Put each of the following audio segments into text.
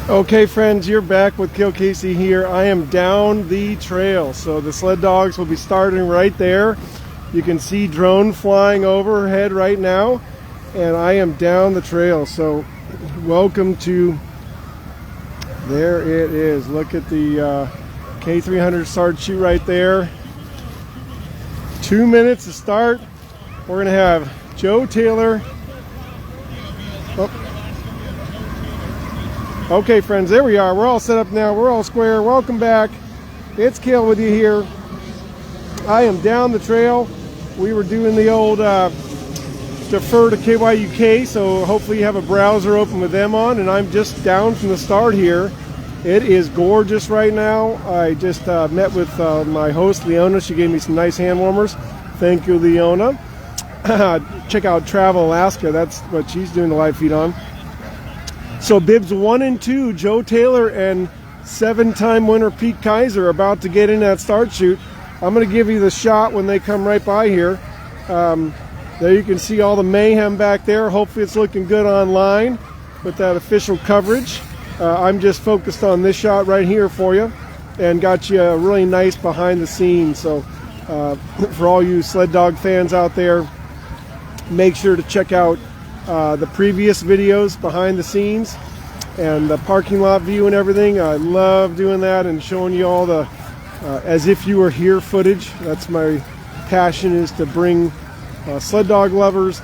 Okay, friends, you're back with Kill Casey here. I am down the trail, so the sled dogs will be starting right there. You can see drone flying overhead right now, and I am down the trail. So welcome to, there it is. Look at the K300 start shoot right there. 2 minutes to start. We're going to have Joe Taylor. Oh. Okay, friends, there we are. We're all set up now. We're all square. Welcome back. It's Kale with you here. I am down the trail. We were doing the old defer to KYUK, so hopefully you have a browser open with them on, and I'm just down from the start here. It is gorgeous right now. I just met with my host, Leona. She gave me some nice hand warmers. Thank you, Leona. Check out Travel Alaska. That's what she's doing the live feed on. So Bibs 1 and 2, Joe Taylor and 7-time winner Pete Kaiser are about to get in that start shoot. I'm going to give you the shot when they come right by here. There you can see all the mayhem back there. Hopefully it's looking good online with that official coverage. I'm just focused on this shot right here for you and got you a really nice behind the scenes. So for all you sled dog fans out there, make sure to check out the previous videos behind the scenes and the parking lot view and everything. I love doing that and showing you all the as if you were here footage. That's my passion, is to bring sled dog lovers,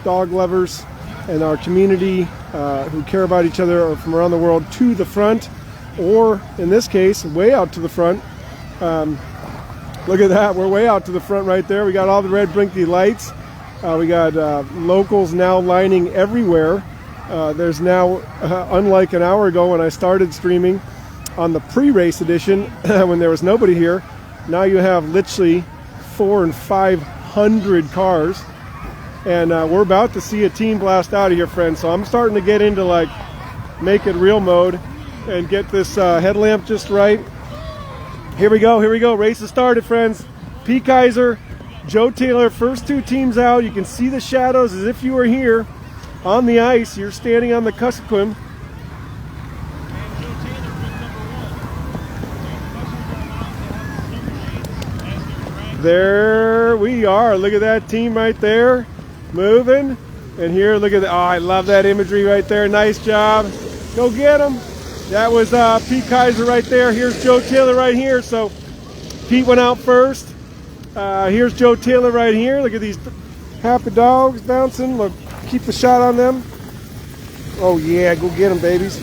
and our community who care about each other from around the world to the front, or in this case, way out to the front. Look at that, we're way out to the front right there. We got all the red blinky lights. We got locals now lining everywhere. There's now, unlike an hour ago when I started streaming on the pre-race edition, when there was nobody here, now you have literally 400 and 500 cars. And we're about to see a team blast out of here, friends. So I'm starting to get into like make it real mode and get this headlamp just right. Here we go, race has started, friends. Pete Kaiser, Joe Taylor, first two teams out. You can see the shadows as if you were here on the ice. You're standing on the Kuskokwim. There we are. Look at that team right there moving. And here, look at that. Oh, I love that imagery right there. Nice job. Go get them. That was Pete Kaiser right there. Here's Joe Taylor right here. So Pete went out first. Here's Joe Taylor right here. Look at these happy dogs bouncing. Look, keep a shot on them. Oh yeah, go get them, babies.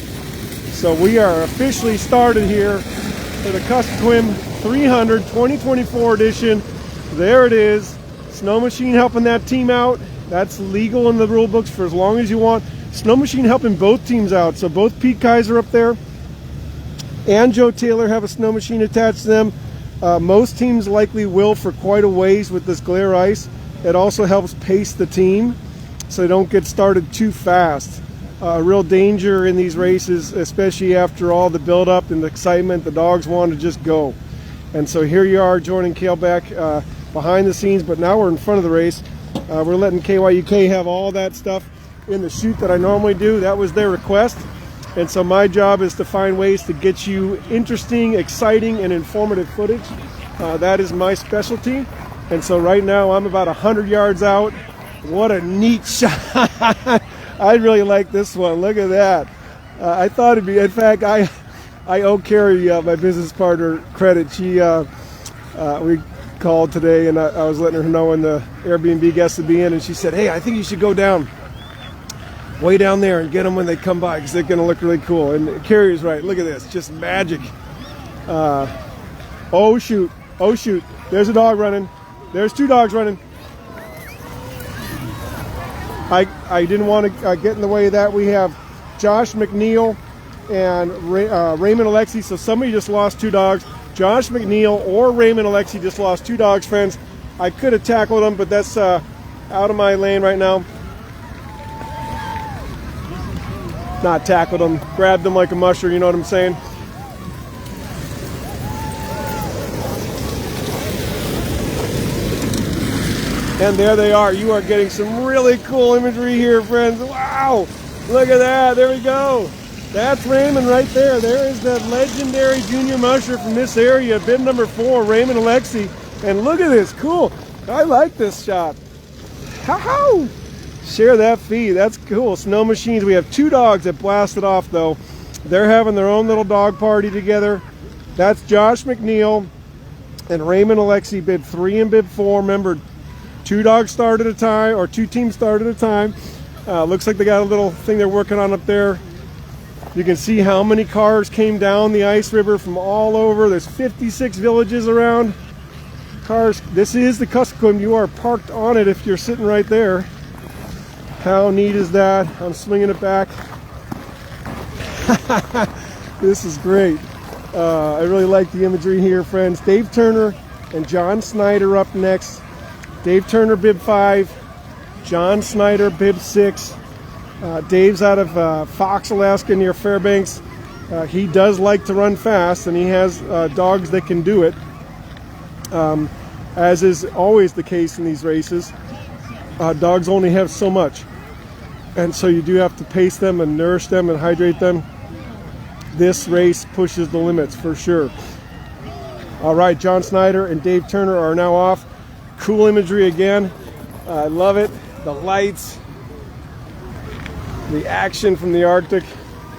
So we are officially started here for the Kuskokwim 300 2024 edition. There it is. Snow Machine helping that team out. That's legal in the rule books for as long as you want. Snow Machine helping both teams out. So both Pete Kaiser up there and Joe Taylor have a Snow Machine attached to them. Most teams likely will for quite a ways with this glare ice. It also helps pace the team so they don't get started too fast. Real danger in these races, especially after all the build-up and the excitement. The dogs want to just go. And so here you are joining Kale back behind the scenes, but now we're in front of the race. We're letting KYUK have all that stuff in the shoot that I normally do. That was their request. And so my job is to find ways to get you interesting, exciting, and informative footage. That is my specialty. And so right now I'm about 100 yards out. What a neat shot. I really like this one. Look at that. I thought it'd be, in fact, I owe Carrie, my business partner, credit. She, we called today and I was letting her know when the Airbnb guests would be in, and she said, hey, I think you should go down. Way down there and get them when they come by because they're going to look really cool. And Carrie's right. Look at this. Just magic. Oh, shoot. Oh, shoot. There's a dog running. There's two dogs running. I didn't want to get in the way of that. We have Josh McNeal and Raymond Alexie. So somebody just lost two dogs. Josh McNeal or Raymond Alexie just lost two dogs, friends. I could have tackled them, but that's out of my lane right now. Not tackled them, grabbed them like a musher, you know what I'm saying? And there they are. You are getting some really cool imagery here, friends. Wow, look at that. There we go. That's Raymond right there. There is the legendary junior musher from this area, bib number 4, Raymond Alexie. And look at this, cool. I like this shot. How? Share that feed, that's cool. Snow machines, we have 2 dogs that blasted off though. They're having their own little dog party together. That's Josh McNeal and Raymond Alexie, bib 3 and bib 4. Remember, 2 dogs start at a time, or 2 teams start at a time. Looks like they got a little thing they're working on up there. You can see how many cars came down the ice river from all over. There's 56 villages around. Cars, this is the Kuskokwim. You are parked on it if you're sitting right there. How neat is that? I'm swinging it back. This is great. I really like the imagery here, friends. Dave Turner and John Snyder up next. Dave Turner, bib 5. John Snyder, bib 6. Dave's out of Fox, Alaska, near Fairbanks. He does like to run fast, and he has dogs that can do it, as is always the case in these races. Dogs only have so much, and so you do have to pace them and nourish them and hydrate them. This race pushes the limits for sure. All right, John Snyder and Dave Turner are now off. Cool imagery again. I love it. The lights, the action from the Arctic.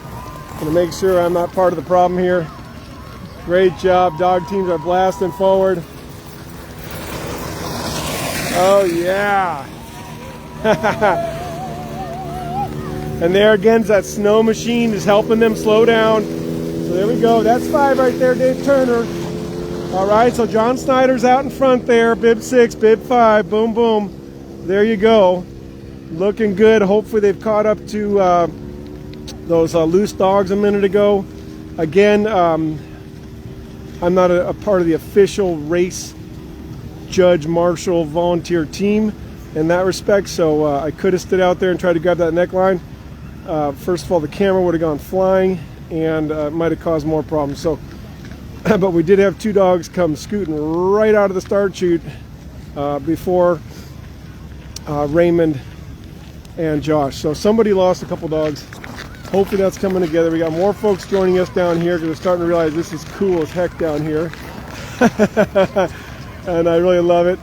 I'm gonna make sure I'm not part of the problem here. Great job. Dog teams are blasting forward. Oh yeah. And there again, that snow machine is helping them slow down. So there we go. That's 5 right there, Dave Turner. All right, so John Snyder's out in front there. Bib 6, bib 5, boom, boom. There you go. Looking good. Hopefully they've caught up to those loose dogs a minute ago. Again, I'm not a part of the official race judge, marshal, volunteer team in that respect, so I could have stood out there and tried to grab that neckline. First of all, the camera would have gone flying and might have caused more problems. So, but we did have 2 dogs come scooting right out of the start chute before Raymond and Josh. So somebody lost a couple dogs. Hopefully that's coming together. We got more folks joining us down here because we're starting to realize this is cool as heck down here. And I really love it.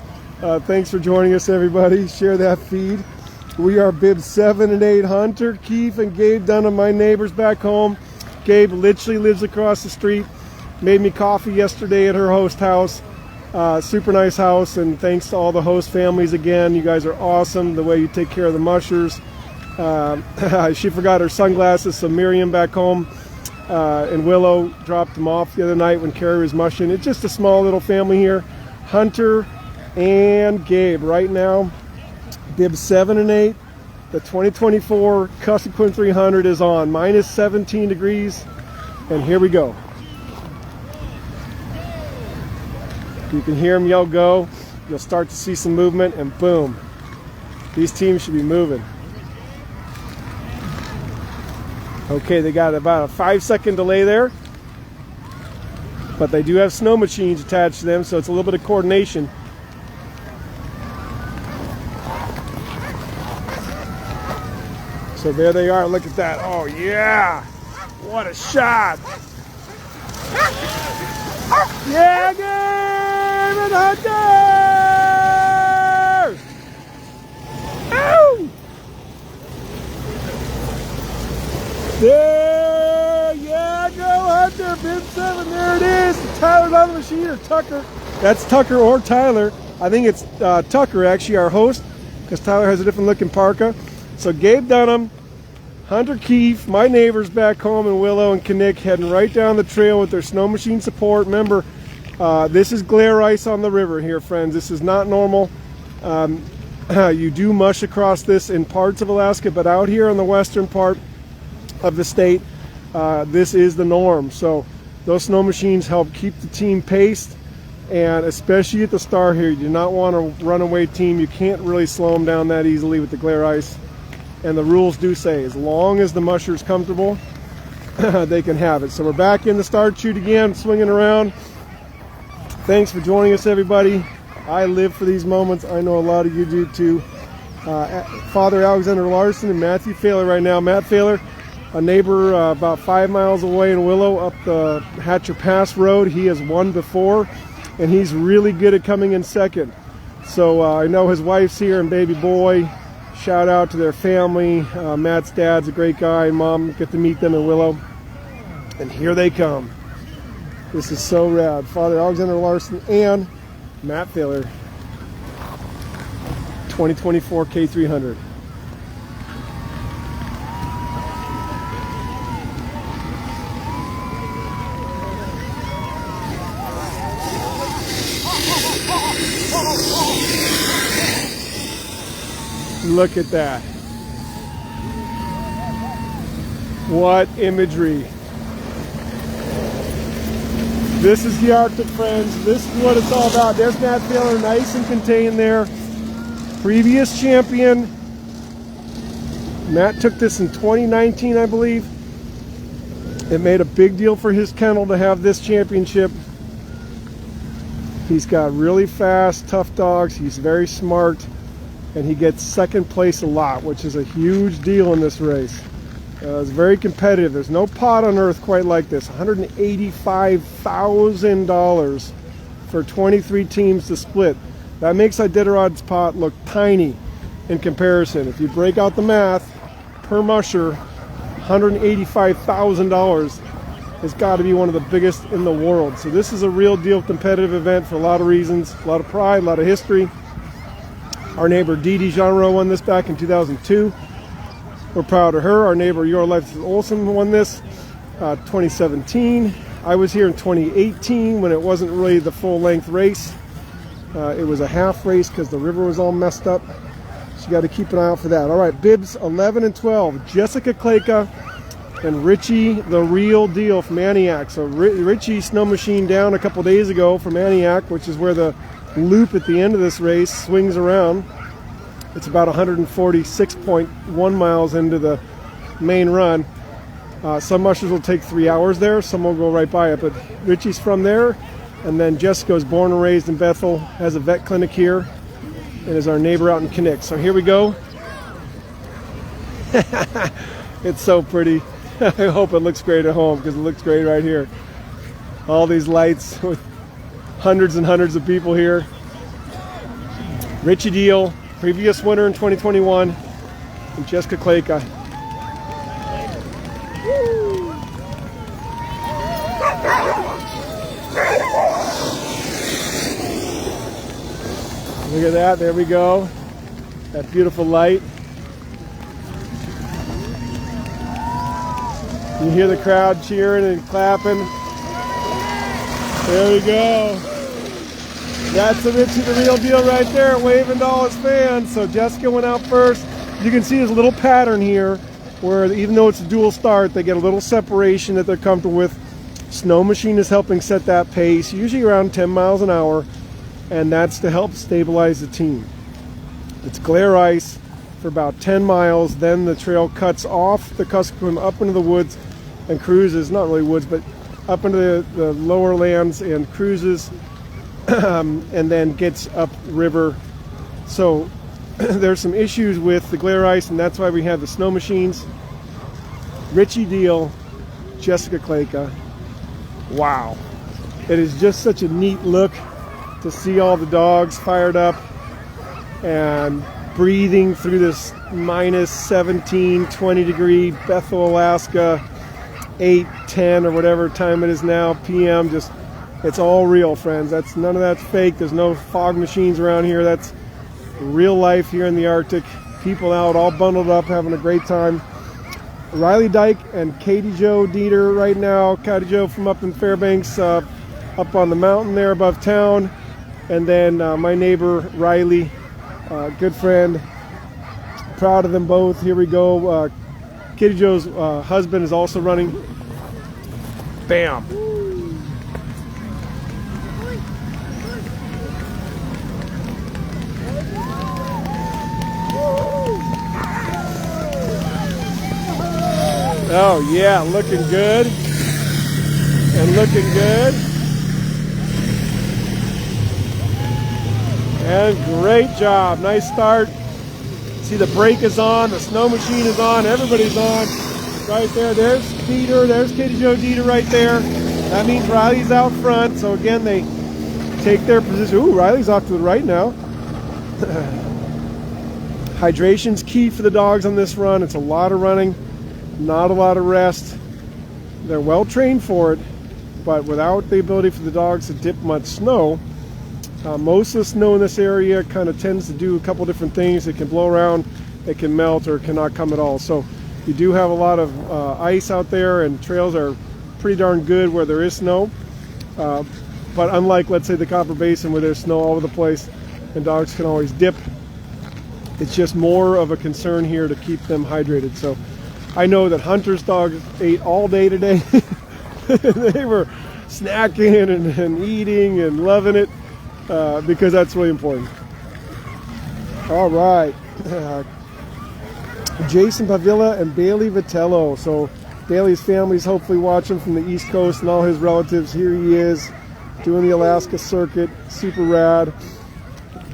Thanks for joining us, everybody. Share that feed. We are bib 7 and 8. Hunter Keefe and Gabe Dunham, my neighbors back home. Gabe literally lives across the street. Made me coffee yesterday at her host house. Super nice house, and thanks to all the host families again. You guys are awesome, the way you take care of the mushers. She forgot her sunglasses, so Miriam back home and Willow dropped them off the other night when Carrie was mushing. It's just a small little family here. Hunter and Gabe right now, bib 7 and 8. The 2024 Kuskokwim 300 is on. Minus 17 degrees, and here we go. You can hear them yell go. You'll start to see some movement, and boom. These teams should be moving. Okay, they got about a 5-second delay there. But they do have snow machines attached to them, so it's a little bit of coordination. So there they are. Look at that. Oh, yeah. What a shot. Yeah, Gabe and Hunter! Ow! There, yeah, go Hunter, bib 7, there it is. Tyler's on the machine, or Tucker. That's Tucker or Tyler. I think it's Tucker, actually, our host, because Tyler has a different looking parka. So Gabe Dunham, Hunter Keefe, my neighbors back home in Willow and Kinnick, heading right down the trail with their snow machine support. Remember, this is glare ice on the river here, friends. This is not normal. You do mush across this in parts of Alaska, but out here on the western part of the state, this is the norm. So those snow machines help keep the team paced, and especially at the start here, you do not want a runaway team. You can't really slow them down that easily with the glare ice. And the rules do say, as long as the musher's comfortable, they can have it. So we're back in the start chute again, swinging around. Thanks for joining us, everybody. I live for these moments. I know a lot of you do too. Father Alexander Larson and Matthew Failor right now. Matt Failor, a neighbor about 5 miles away in Willow up the Hatcher Pass Road. He has won before, and he's really good at coming in second. So I know his wife's here and baby boy. Shout out to their family. Matt's dad's a great guy. Mom, get to meet them in Willow. And here they come. This is so rad. Father Alexander Larson and Matt Failor. 2024 K300. Look at that. What imagery. This is the Arctic, friends. This is what it's all about. There's Matt Failor, nice and contained there. Previous champion. Matt took this in 2019, I believe. It made a big deal for his kennel to have this championship. He's got really fast, tough dogs. He's very smart. And he gets second place a lot, which is a huge deal in this race. It's very competitive. There's no pot on earth quite like this. $185,000 for 23 teams to split. That makes Iditarod's pot look tiny in comparison. If you break out the math, per musher, $185,000 has got to be one of the biggest in the world. So this is a real deal competitive event for a lot of reasons. A lot of pride, a lot of history. Our neighbor Dee Dee Jeanreau won this back in 2002. We're proud of her. Our neighbor Your Life Olsen won this 2017. I was here in 2018 when it wasn't really the full-length race. It was a half race because the river was all messed up. So you got to keep an eye out for that. All right, bibs 11 and 12. Jessica Klejka and Richie the Real Deal from Antioch. So Richie snow machine down a couple days ago from Antioch, which is where the loop at the end of this race swings around. It's about 146.1 miles into the main run. Some mushers will take 3 hours there, some will go right by it, but Richie's from there, and then Jessica was born and raised in Bethel, has a vet clinic here, and is our neighbor out in Kinnick. So here we go. It's so pretty. I hope it looks great at home, because it looks great right here. All these lights with hundreds and hundreds of people here. Richie Diehl, previous winner in 2021, and Jessica Klejka. Look at that, there we go. That beautiful light. You hear the crowd cheering and clapping. There we go. That's the Richie the Real Deal right there, waving to all his fans. So Jessica went out first. You can see there's a little pattern here where even though it's a dual start, they get a little separation that they're comfortable with. Snow machine is helping set that pace, usually around 10 miles an hour, and that's to help stabilize the team. It's glare ice for about 10 miles, then the trail cuts off the Kuskokwim up into the woods and cruises, not really woods, but up into the lower lands and cruises and then gets up river. So there's some issues with the glare ice, and that's why we have the snow machines. Richie Diehl, Jessica Klejka. Wow. It is just such a neat look to see all the dogs fired up and breathing through this minus 17, 20 degree Bethel, Alaska, 8, 10 or whatever time it is now, PM. Just, it's all real, friends. That's none of that's fake. There's no fog machines around here. That's real life here in the Arctic. People out all bundled up having a great time. Riley Dyche and KattiJo Deeter right now. KattiJo from up in Fairbanks, up on the mountain there above town. And then my neighbor Riley, good friend. Proud of them both. Here we go. KattiJo's husband is also running. Bam. Oh yeah, looking good. And looking good. And great job. Nice start. See, the brake is on, the snow machine is on, everybody's on. right there. There's Deeter. There's KattiJo Deeter right there. That means Riley's out front. So again, they take their position. Ooh, Riley's off to the right now. Hydration's key for the dogs on this run. It's a lot of running, not a lot of rest. They're well trained for it, but without the ability for the dogs to dip much snow, most of the snow in this area kind of tends to do a couple different things. It can blow around, it can melt, or it cannot come at all. So you do have a lot of ice out there, and trails are pretty darn good where there is snow. But unlike, let's say, the Copper Basin where there's snow all over the place and dogs can always dip, it's just more of a concern here to keep them hydrated. So I know that Hunter's dogs ate all day today. They were snacking and eating and loving it because that's really important. All right. Jason Pavila and Bailey Vitello. So Bailey's family's hopefully watching from the East Coast, and all his relatives. Here he is doing the Alaska circuit. Super rad.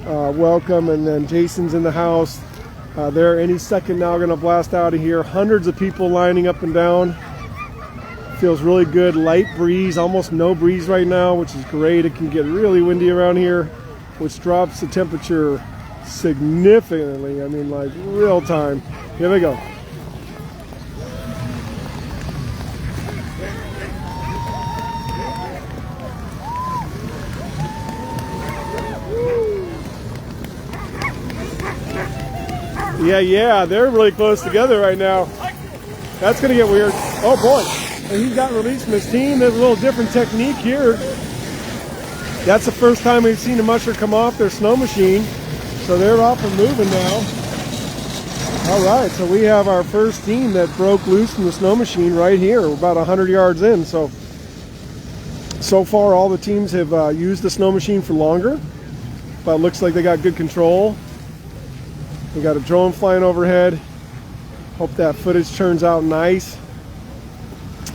Welcome. And then Jason's in the house. They're any second now going to blast out of here. Hundreds of people lining up and down. Feels really good. Light breeze, almost no breeze right now, which is great. It can get really windy around here, which drops the temperature significantly. I mean, like real time. Here we go. Yeah, they're really close together right now. That's going to get weird. Oh boy, and he's got released from his team. There's a little different technique here. That's the first time we've seen a musher come off their snow machine. So they're off and moving now. All right, so we have our first team that broke loose from the snow machine right here. We're about 100 yards in. So far all the teams have used the snow machine for longer, but it looks like they got good control. We got a drone flying overhead. Hope that footage turns out nice.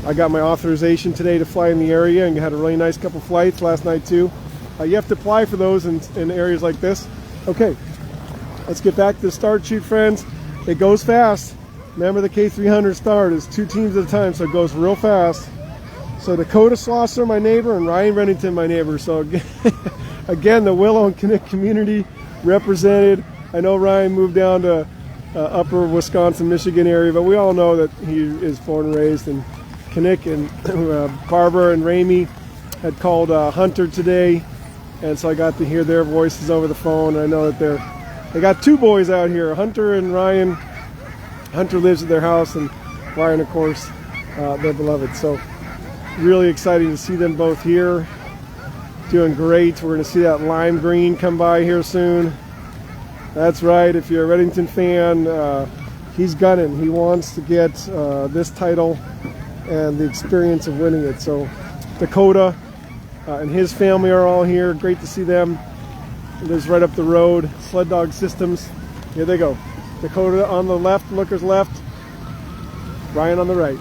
I got my authorization today to fly in the area and had a really nice couple flights last night too. You have to apply for those in areas like this. Okay, let's get back to the start shoot, friends. It goes fast. Remember, the K300 start is 2 teams at a time, so it goes real fast. So Dakota Schlosser, my neighbor, and Ryan Redington, my neighbor. So again, the Willow and Knik community represented. I know Ryan moved down to upper Wisconsin, Michigan area, but we all know that he is born and raised in Knik. And Barbara and Ramey had called Hunter today, and so I got to hear their voices over the phone. I know that they got 2 boys out here, Hunter and Ryan. Hunter lives at their house, and Ryan, of course, their beloved. So really exciting to see them both here. Doing great. We're going to see that lime green come by here soon. That's right, if you're a Redington fan, he's gunning. He wants to get this title and the experience of winning it. So Dakota and his family are all here. Great to see them. Lives right up the road. Sled Dog Systems. Here they go. Dakota on the left, Looker's left. Ryan on the right.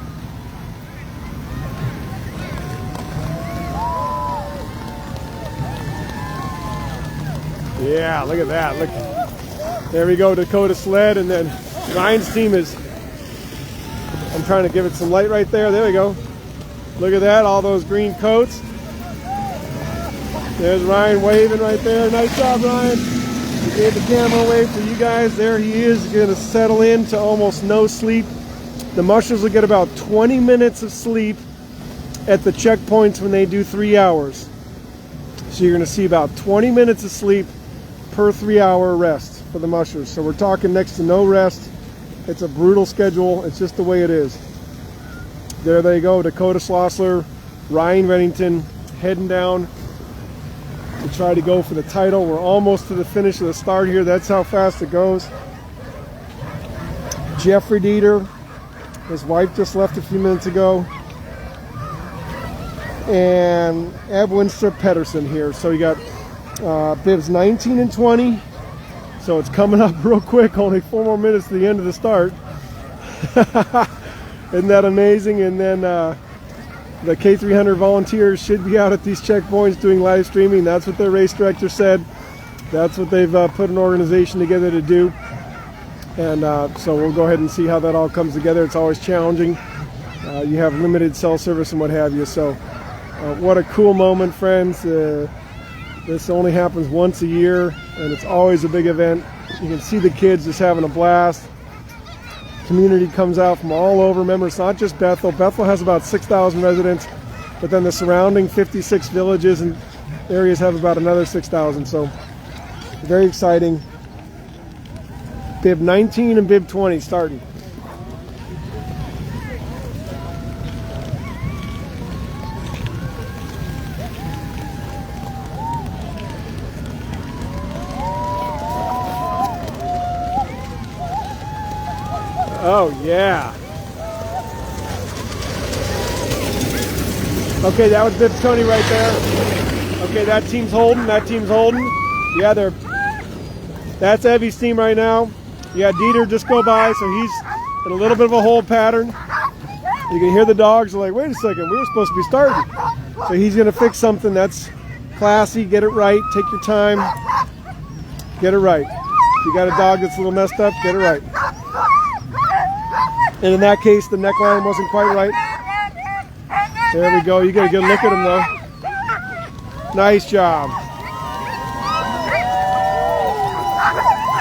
Yeah, look at that. Look. There we go, Dakota Sled, and then Ryan's team is, I'm trying to give it some light right there. There we go. Look at that, all those green coats. There's Ryan waving right there. Nice job, Ryan. He gave the camera away for you guys. There he is, going to settle into almost no sleep. The mushers will get about 20 minutes of sleep at the checkpoints when they do 3 hours. So you're going to see about 20 minutes of sleep per 3-hour rest for the mushers. So we're talking next to no rest. It's a brutal schedule. It's just the way it is. There they go, Dakota Schlosser, Ryan Redington heading down to try to go for the title. We're almost to the finish of the start here. That's how fast it goes. Jeffrey Deeter, his wife just left a few minutes ago. And Ebbe, Winstrup, Pederson here. So you got Bib's 19 and 20. So it's coming up real quick, only 4 more minutes to the end of the start. Isn't that amazing? And then the K300 volunteers should be out at these checkpoints doing live streaming. That's what their race director said. That's what they've put an organization together to do. And so we'll go ahead and see how that all comes together. It's always challenging. You have limited cell service and what have you. So what a cool moment, friends. This only happens once a year, and it's always a big event. You can see the kids just having a blast. Community comes out from all over. Remember, it's not just Bethel. Bethel has about 6,000 residents, but then the surrounding 56 villages and areas have about another 6,000. So very exciting. Bib 19 and Bib 20 starting. Oh, yeah. Okay, that was Bib 20 right there. Okay, that team's holding. That team's holding. Yeah, that's Ebbe's team right now. Yeah, Dieter just go by, so he's in a little bit of a hold pattern. You can hear the dogs are like, wait a second, we were supposed to be starting. So he's going to fix something that's classy, get it right, take your time, get it right. If you got a dog that's a little messed up, get it right. And in that case, the neckline wasn't quite right. There we go. You get a good look at him, though. Nice job.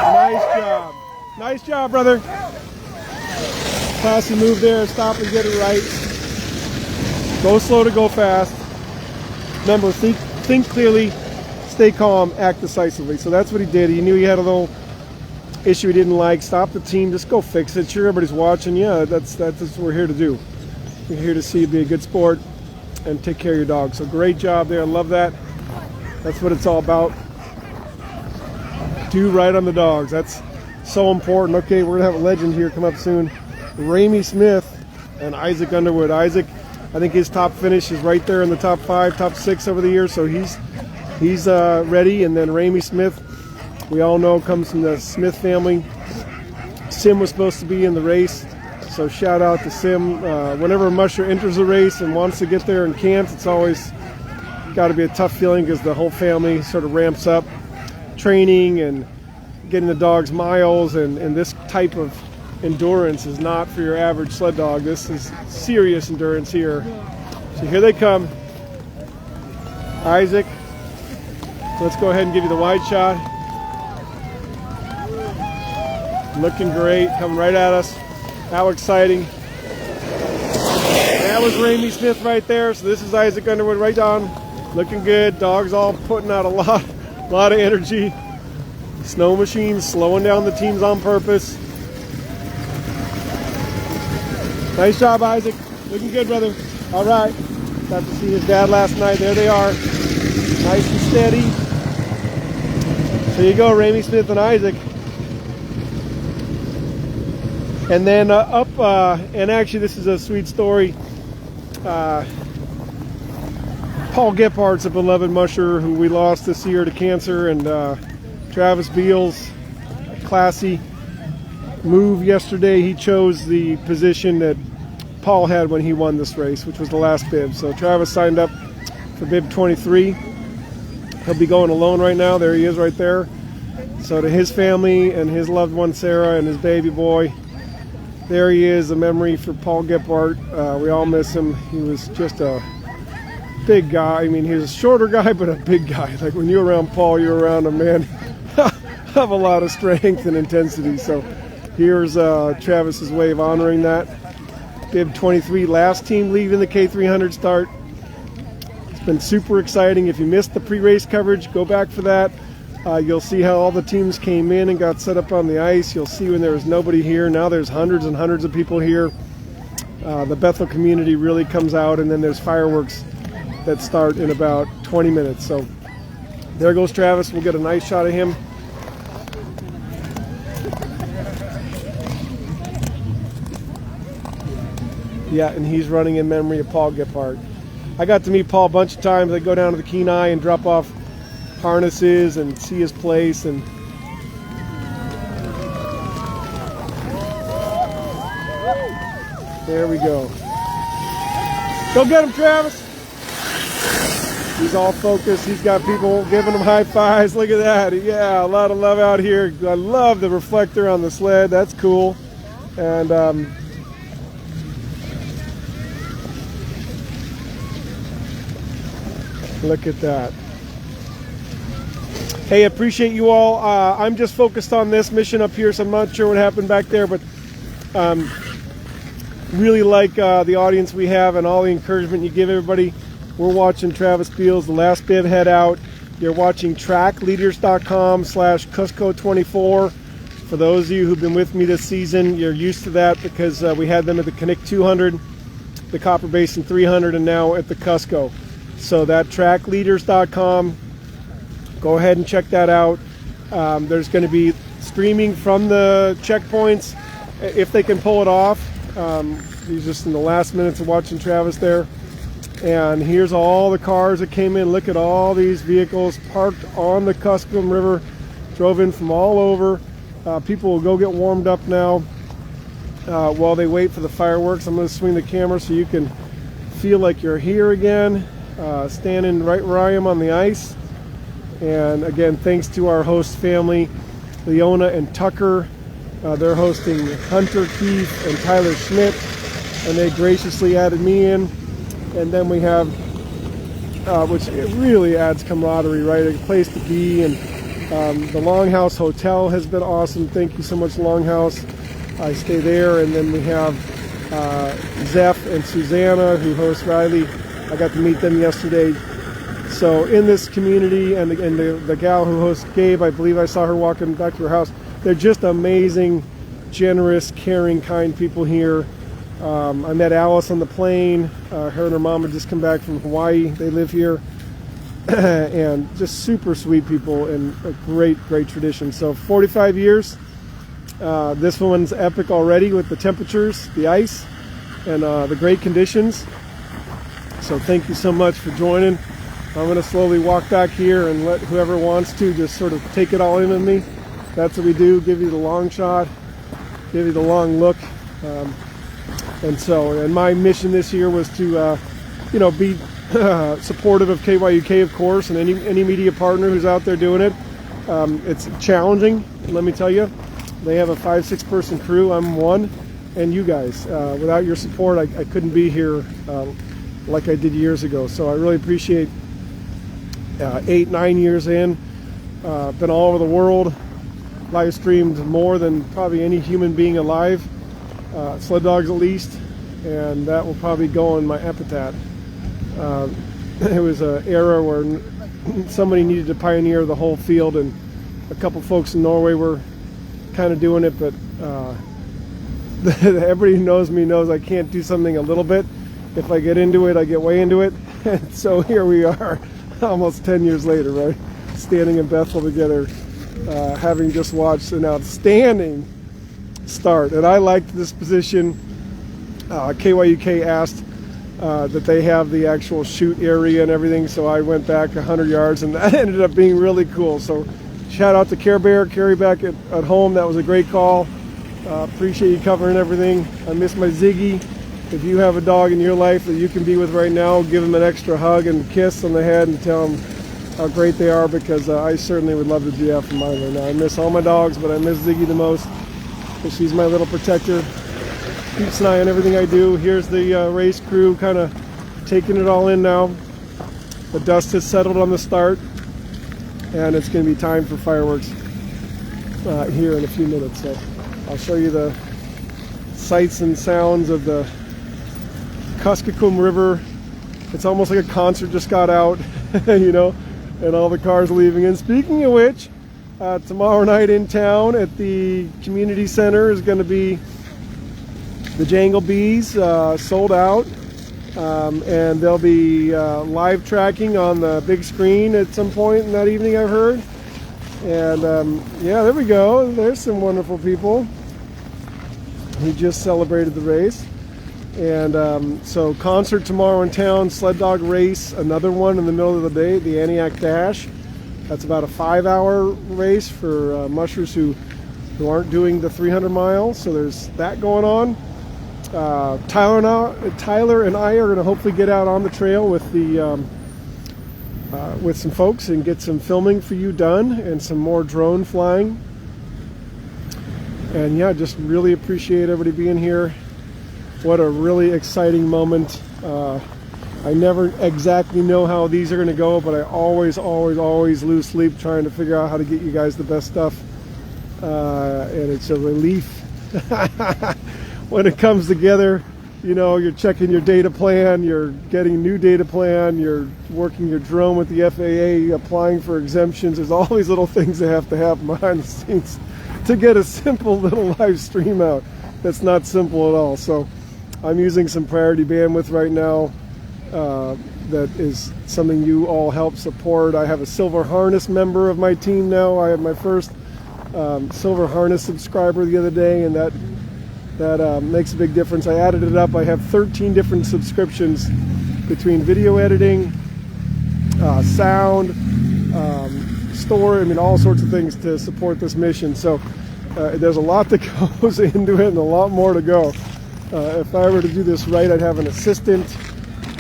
Nice job. Nice job, brother. Classy move there. Stop and get it right. Go slow to go fast. Remember, think clearly, stay calm, act decisively. So that's what he did. He knew he had a little issue he didn't like. Stop the team. Just go fix it. Sure, everybody's watching. Yeah, that's what we're here to do. We're here to see you be a good sport and take care of your dog. So great job there. I love that. That's what it's all about. Do right on the dogs. That's so important. Okay, we're going to have a legend here come up soon. Ramey Smyth and Isaac Underwood. Isaac, I think his top finish is right there in the top 5, top 6 over the years. So he's ready. And then Ramey Smyth, we all know, comes from the Smith family. Sim was supposed to be in the race. So shout out to Sim. Whenever Musher enters the race and wants to get there and can't, it's always got to be a tough feeling because the whole family sort of ramps up training and getting the dogs miles, and this type of endurance is not for your average sled dog. This is serious endurance here. So here they come. Isaac, let's go ahead and give you the wide shot. Looking great, coming right at us. How exciting. That was Ramey Smyth right there. So this is Isaac Underwood right on. Looking good. Dogs all putting out a lot of energy. Snow machines slowing down the teams on purpose. Nice job, Isaac. Looking good, brother. All right. Got to see his dad last night. There they are. Nice and steady. There you go, Ramey Smyth and Isaac. And then and actually this is a sweet story. Paul Gephardt's a beloved musher who we lost this year to cancer, and Travis Beals, classy move yesterday. He chose the position that Paul had when he won this race, which was the last bib. So Travis signed up for bib 23. He'll be going alone right now. There he is right there. So to his family and his loved one Sarah and his baby boy, there he is, a memory for Paul Gephardt. We all miss him. He was just a big guy. I mean, he was a shorter guy, but a big guy. Like when you're around Paul, you're around a man of a lot of strength and intensity. So here's Travis's way of honoring that. Bib 23, last team leaving the K300 start. It's been super exciting. If you missed the pre-race coverage, go back for that. You'll see how all the teams came in and got set up on the ice. You'll see when there was nobody here. Now there's hundreds and hundreds of people here. The Bethel community really comes out, and then there's fireworks that start in about 20 minutes. So there goes Travis. We'll get a nice shot of him. Yeah, and he's running in memory of Paul Gephardt. I got to meet Paul a bunch of times. I go down to the Kenai and drop off harnesses and see his place, and there we go. Go get him, Travis. He's all focused. He's got people giving him high fives. Look at that. Yeah, a lot of love out here. I love the reflector on the sled. That's cool. And look at that. Hey, appreciate you all. I'm just focused on this mission up here, so I'm not sure what happened back there, but really like the audience we have and all the encouragement you give everybody. We're watching Travis Beals, the last bib head out. You're watching trackleaders.com/Kusko24. For those of you who've been with me this season, you're used to that because we had them at the K300, the Copper Basin 300, and now at the Kusko. So that trackleaders.com, go ahead and check that out. There's going to be streaming from the checkpoints if they can pull it off. He's just in the last minutes of watching Travis there. And here's all the cars that came in. Look at all these vehicles parked on the Kuskokwim River, drove in from all over. People will go get warmed up now while they wait for the fireworks. I'm going to swing the camera so you can feel like you're here again, standing right where I am on the ice. And again, thanks to our host family, Leona and Tucker. They're hosting Hunter Keefe and Tyler Schmidt, and they graciously added me in. And then we have, which it really adds camaraderie, right? A place to be. And the Longhouse Hotel has been awesome. Thank you so much, Longhouse. I stay there. And then we have Zeph and Susanna, who host Riley. I got to meet them yesterday. So in this community, and the gal who hosts Gabe, I believe I saw her walking back to her house. They're just amazing, generous, caring, kind people here. I met Alice on the plane. Her and her mom had just come back from Hawaii. They live here. And just super sweet people and a great, great tradition. So 45 years. This one's epic already with the temperatures, the ice, and the great conditions. So thank you so much for joining. I'm going to slowly walk back here and let whoever wants to just sort of take it all in with me. That's what we do, give you the long shot, give you the long look. And my mission this year was to, be supportive of KYUK, of course, and any media partner who's out there doing it. It's challenging, let me tell you. They have a 5-6 person crew. I'm one, and you guys. Without your support, I couldn't be here like I did years ago. So I really appreciate 8-9 years in. Been all over the world, live streamed more than probably any human being alive. Sled dogs at least, and that will probably go on my epitaph. It was an era where somebody needed to pioneer the whole field, and a couple folks in Norway were kind of doing it, but everybody who knows me knows I can't do something a little bit. If I get into it, I get way into it. And so here we are, almost 10 years later, right? Standing in Bethel together, having just watched an outstanding start. And I liked this position. KYUK asked that they have the actual shoot area and everything, so I went back 100 yards, and that ended up being really cool. So shout out to Care Bear, Carrie back at home. That was a great call. Appreciate you covering everything. I miss my Ziggy. If you have a dog in your life that you can be with right now, give them an extra hug and kiss on the head and tell them how great they are, because I certainly would love to do that for mine right now. I miss all my dogs, but I miss Ziggy the most, because she's my little protector. Keeps an eye on everything I do. Here's the race crew kind of taking it all in now. The dust has settled on the start, and it's going to be time for fireworks here in a few minutes. So I'll show you the sights and sounds of the Kuskokwim River. It's almost like a concert just got out, and all the cars leaving. And speaking of which, tomorrow night in town at the community center is going to be the Jangle Bees, sold out, and they'll be live tracking on the big screen at some point in that evening, I've heard. And yeah, there we go. There's some wonderful people who just celebrated the race. And so concert tomorrow in town, sled dog race, another one in the middle of the day, the Antioch Dash. That's about a 5-hour race for mushers who aren't doing the 300 miles. So there's that going on. Tyler and I are going to hopefully get out on the trail with the with some folks and get some filming for you done and some more drone flying. And yeah, just really appreciate everybody being here. What a really exciting moment. I never exactly know how these are going to go, but I always lose sleep trying to figure out how to get you guys the best stuff. And it's a relief when it comes together. You know, you're checking your data plan, you're getting new data plan, you're working your drone with the FAA, applying for exemptions. There's all these little things that have to happen behind the scenes to get a simple little live stream out. That's not simple at all. So I'm using some priority bandwidth right now. That is something you all help support. I have a Silver Harness member of my team now. I have my first Silver Harness subscriber the other day, and that makes a big difference. I added it up. I have 13 different subscriptions between video editing, sound, store, I mean, all sorts of things to support this mission. So there's a lot that goes into it and a lot more to go. If I were to do this right, I'd have an assistant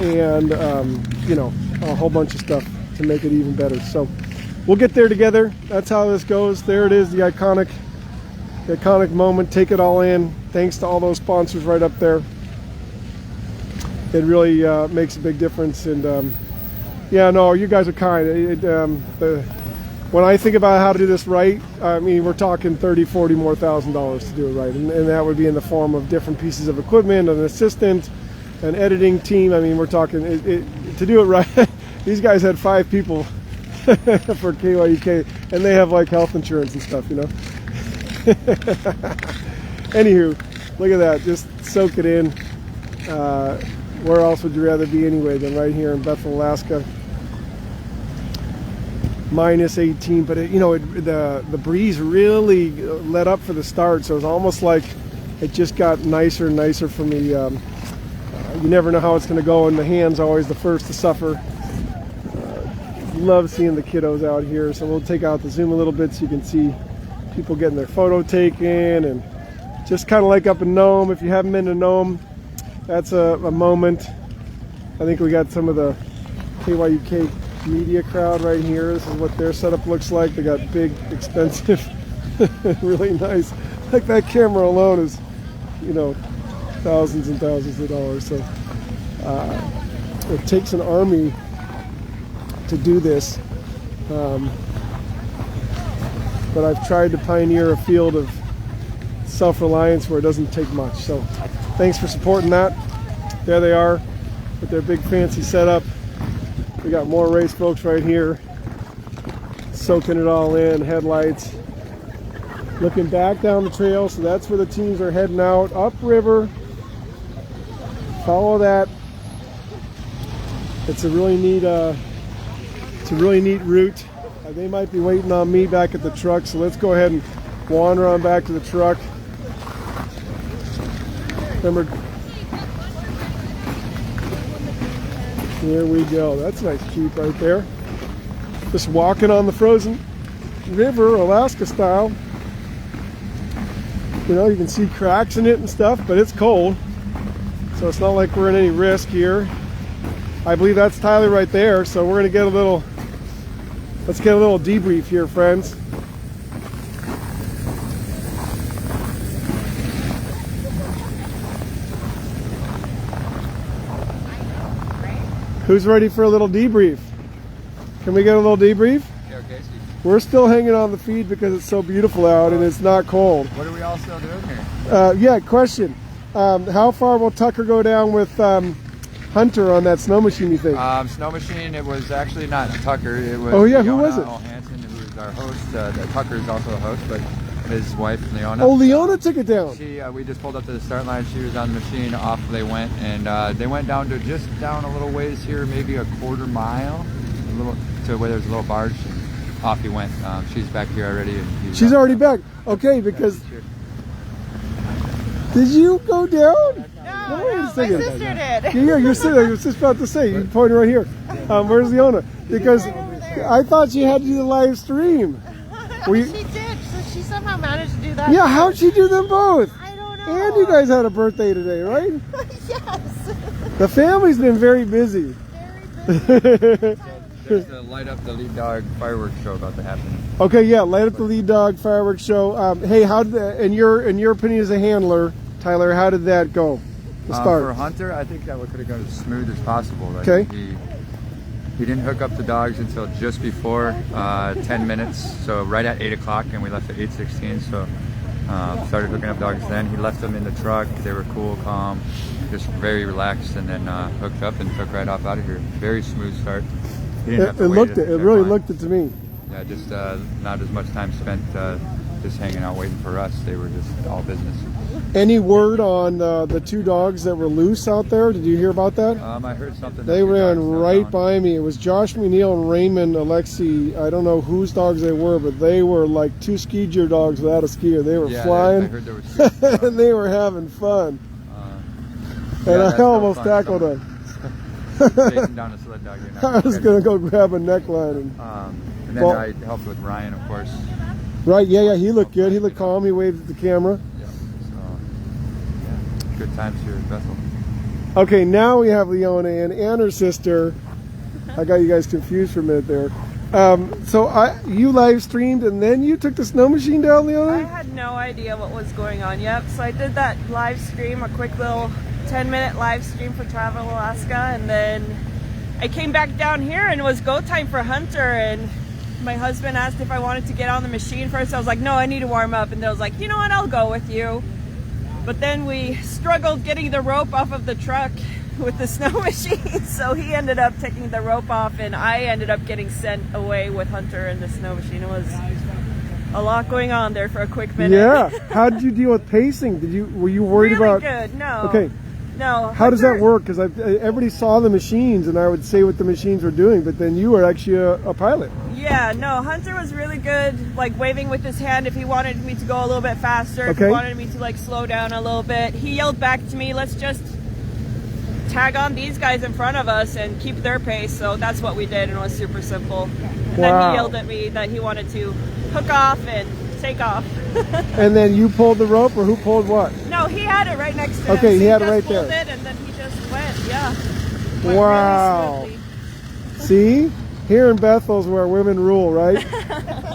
and you know, a whole bunch of stuff to make it even better. So we'll get there together. That's how this goes. There it is, the iconic moment. Take it all in. Thanks to all those sponsors right up there. It really makes a big difference. And yeah, no, you guys are kind. When I think about how to do this right, I mean, we're talking $30,000, $40,000 more to do it right, and that would be in the form of different pieces of equipment, an assistant, an editing team. I mean, we're talking to do it right. These guys had 5 people for KYUK, and they have like health insurance and stuff, you know. Anywho, look at that. Just soak it in. Where else would you rather be anyway than right here in Bethel, Alaska? Minus 18, but you know, the breeze really let up for the start, so it's almost like it just got nicer and nicer for me. You never know how it's going to go, and the hand's always the first to suffer. Love seeing the kiddos out here, so we'll take out the zoom a little bit so you can see people getting their photo taken, and just kind of like up in Nome. If you haven't been to Nome, that's a moment. I think we got some of the KYUK media crowd right here. This is what their setup looks like. They got big, expensive, really nice. Like that camera alone is, you know, thousands and thousands of dollars. So it takes an army to do this. But I've tried to pioneer a field of self-reliance where it doesn't take much. So thanks for supporting that. There they are with their big fancy setup. We got more race folks right here, soaking it all in, headlights. Looking back down the trail, so that's where the teams are heading out, upriver. Follow that. It's a really neat route. They might be waiting on me back at the truck, so let's go ahead and wander on back to the truck. Remember, here we go. That's a nice Jeep right there. Just walking on the frozen river, Alaska style. You know, you can see cracks in it and stuff, but it's cold, so it's not like we're in any risk here. I believe that's Tyler right there, so we're gonna get a little, let's get a little debrief here, friends. Who's ready for a little debrief? Can we get a little debrief? Yeah, okay. We're still hanging on the feed because it's so beautiful out and it's not cold. What are we all still doing here? Yeah, question. How far will Tucker go down with Hunter on that snow machine, you think? Snow machine, it was actually not Tucker. It was who was it? Hansen, who was our host. Tucker is also a host, but his wife, Leona. Oh, Leona took it down. We just pulled up to the start line. She was on the machine. Off they went, and they went down to just down a little ways here, maybe a quarter mile, to where there's a little barge. And off he went. She's back here already. And she's already back. Okay, because did you go down? No, my sister did. Yeah, your sister. I was just about to say. You pointed right here. Where's Leona? Because I thought she had to do the live stream. She did. So she somehow managed to do that. Yeah, how'd she do them both? I don't know. And you guys had a birthday today, right? Yes. The family's been very busy. Very busy. They There's the light up the lead dog fireworks show about to happen. Okay, yeah, light up the lead dog fireworks show. Hey, how did that, in your opinion as a handler, Tyler, how did that go? The start. For Hunter, I think that could have gone as smooth as possible. Like, okay. He didn't hook up the dogs until just before 10 minutes, so right at 8 o'clock, and we left at 8:16. So started hooking up dogs then. He left them in the truck. They were cool, calm, just very relaxed, and then hooked up and took right off out of here. Very smooth start. He didn't have to wait it really looked it to me. Yeah, just not as much time spent just hanging out waiting for us. They were just all business. Any word on the 2 dogs that were loose out there? Did you hear about that? I heard something. They ran right by me. It was Josh McNeal and Raymond Alexie. I don't know whose dogs they were, but they were like 2 ski gear dogs without a skier. They were flying. I heard there was and they were having fun. And I almost tackled them. Chasing down a sled dog. I was going to go grab a neckline. And then I helped with Ryan, of course. Right, yeah, he looked good. He looked calm. He waved at the camera. Good times here in Bethel. Okay, now we have Leona and her sister. I got you guys confused for a minute there. So you live streamed and then you took the snow machine down, Leona? I had no idea what was going on. Yep. So I did that live stream, a quick little 10-minute live stream for Travel Alaska, and then I came back down here and it was go time for Hunter, and my husband asked if I wanted to get on the machine first. I was like, no, I need to warm up, and they was like, you know what, I'll go with you. But then we struggled getting the rope off of the truck with the snow machine, so he ended up taking the rope off, and I ended up getting sent away with Hunter and the snow machine. It was a lot going on there for a quick minute. Yeah. How did you deal with pacing? Were you worried about? Really good. No. Okay. No. How does that work? Because everybody saw the machines, and I would say what the machines were doing, but then you were actually a pilot. Yeah, no, Hunter was really good, like waving with his hand if he wanted me to go a little bit faster, if he wanted me to like slow down a little bit. He yelled back to me, let's just tag on these guys in front of us and keep their pace. So that's what we did, and it was super simple. And then he yelled at me that he wanted to hook off and take off. And then you pulled the rope, or who pulled what? No, he had it right next to him. Okay, so he had it right pulled there. It, and then he just went, yeah. Went wow. Really see? Here in Bethel's where women rule, right?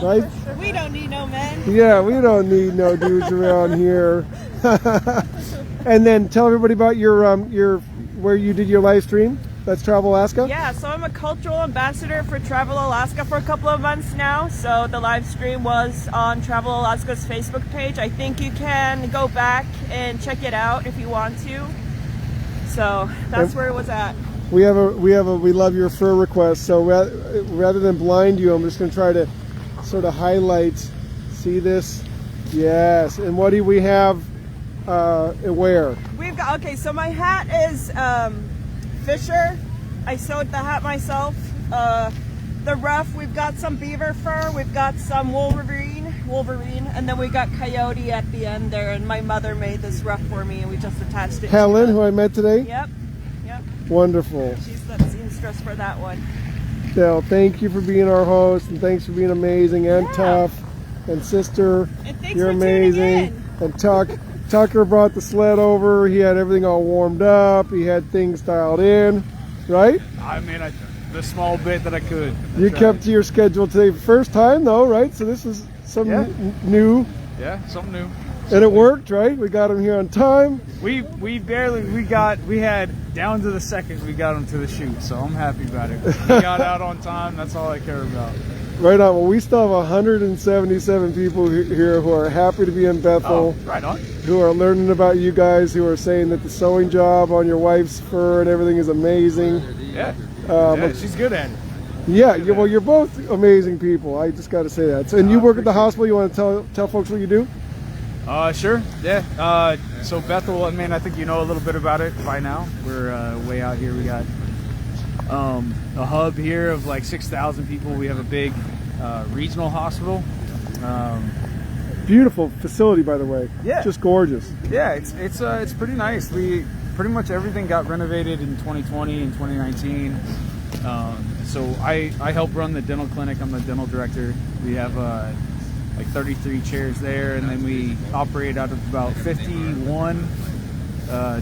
Right? We don't need no men. Yeah, we don't need no dudes around here. And then tell everybody about your where you did your live stream. That's Travel Alaska? Yeah, so I'm a cultural ambassador for Travel Alaska for a couple of months now. So the live stream was on Travel Alaska's Facebook page. I think you can go back and check it out if you want to. So that's where it was at. We love your fur request. So rather than blind you, I'm just going to try to sort of highlight. See this? Yes. And what do we have? Where? We've got, okay, so my hat is Fisher. I sewed the hat myself. The ruff, we've got some beaver fur, we've got some Wolverine, and then we got Coyote at the end there, and my mother made this ruff for me, and we just attached it. Helen, who I met today? Yep. Wonderful. She's the seamstress for that one. Del, thank you for being our host, and thanks for being amazing and tough. And sister, and thanks you're for amazing. And Tucker brought the sled over. He had everything all warmed up. He had things dialed in, right? I mean, the small bit that I could. You kept to your schedule today. First time though, right? So this is something new. Yeah, something new. And it worked, right? We got him here on time. We had down to the second we got him to the chute, so I'm happy about it. We got out on time. That's all I care about. Right on. Well, we still have 177 people here who are happy to be in Bethel. Oh, right on. Who are learning about you guys, who are saying that the sewing job on your wife's fur and everything is amazing. Yeah. She's good at it. Yeah, well, you're both amazing people. I just got to say that. So, and you work at the hospital. You want to tell folks what you do? Sure. Yeah. So Bethel, I mean, I think you know a little bit about it by now. We're way out here. We got a hub here of like 6,000 people. We have a big regional hospital. Beautiful facility, by the way. Yeah. Just gorgeous. Yeah, it's pretty nice. We pretty much everything got renovated in 2020 and 2019. So I help run the dental clinic. I'm the dental director. We have like 33 chairs there, and then we operate out of about 51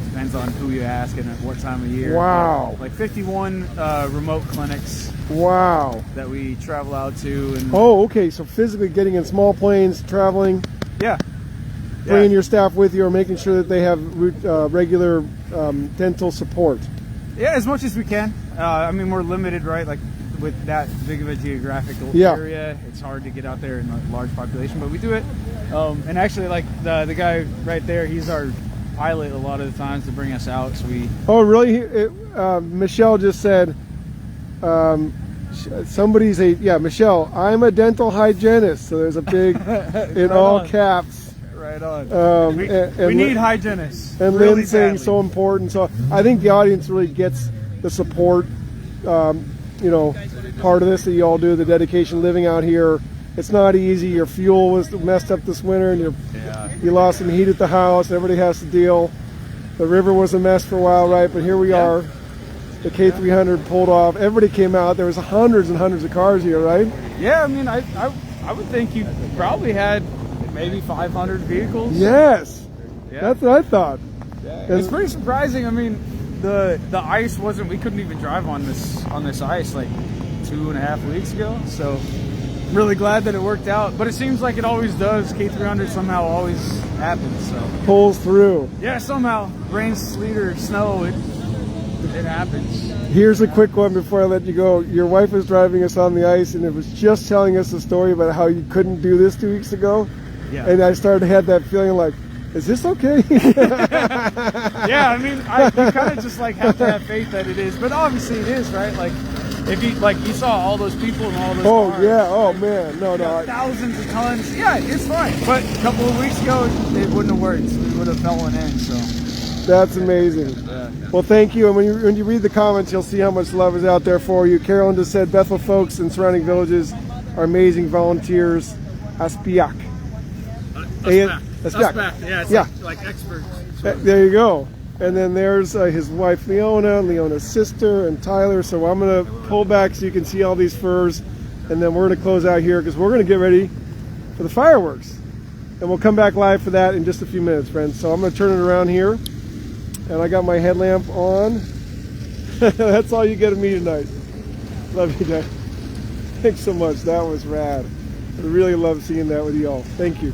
Depends on who you ask and at what time of year. Wow. Like 51 remote clinics. Wow. That we travel out to. And oh, okay. So physically getting in small planes, traveling. Yeah. Bringing your staff with you, or making sure that they have regular dental support. Yeah, as much as we can. I mean, we're limited, right? Like with that big of a geographical area, it's hard to get out there in a large population, but we do it. And actually, like the guy right there, he's our pilot a lot of the times to bring us out. So we. Oh, really? Michelle just said. Somebody's Michelle. I'm a dental hygienist. So there's a big in all caps. Right on. We need hygienists. And really Lynn's saying so important. So I think the audience really gets the support, part of this that you all do, the dedication living out here. It's not easy. Your fuel was messed up this winter, and you lost some heat at the house. Everybody has to deal. The river was a mess for a while, right? But here we are. The K300 pulled off. Everybody came out. There was hundreds and hundreds of cars here, right? Yeah, I mean, I would think you probably had maybe 500 vehicles. Yes, that's what I thought. Yeah. It's pretty surprising. I mean, the ice wasn't. We couldn't even drive on this ice like 2.5 weeks ago. So really glad that it worked out. But it seems like it always does. K300 somehow always happens. So pulls through. Yeah, somehow rain, sleet, or snow. It happens. Here's a quick one before I let you go. Your wife was driving us on the ice, and it was just telling us a story about how you couldn't do this 2 weeks ago. Yeah. And I started to have that feeling like, is this okay? Yeah, I mean, you kind of just like have to have faith that it is, but obviously it is, right? Like, if you saw all those people and all those cars, yeah, oh man, no, thousands of tons. Yeah, it's fine. But a couple of weeks ago, it wouldn't have worked. We would have fallen in. So that's amazing. Yeah. Well, thank you. And when you read the comments, you'll see how much love is out there for you. Carolyn just said Bethel folks and surrounding villages are amazing volunteers. Aspiak. Yeah, it's like experts. There you go. And then there's his wife Leona's sister, and Tyler. So I'm going to pull back so you can see all these furs. And then we're going to close out here because we're going to get ready for the fireworks. And we'll come back live for that in just a few minutes, friends. So I'm going to turn it around here. And I got my headlamp on. That's all you get of me tonight. Love you, Dad. Thanks so much. That was rad. I really love seeing that with you all. Thank you.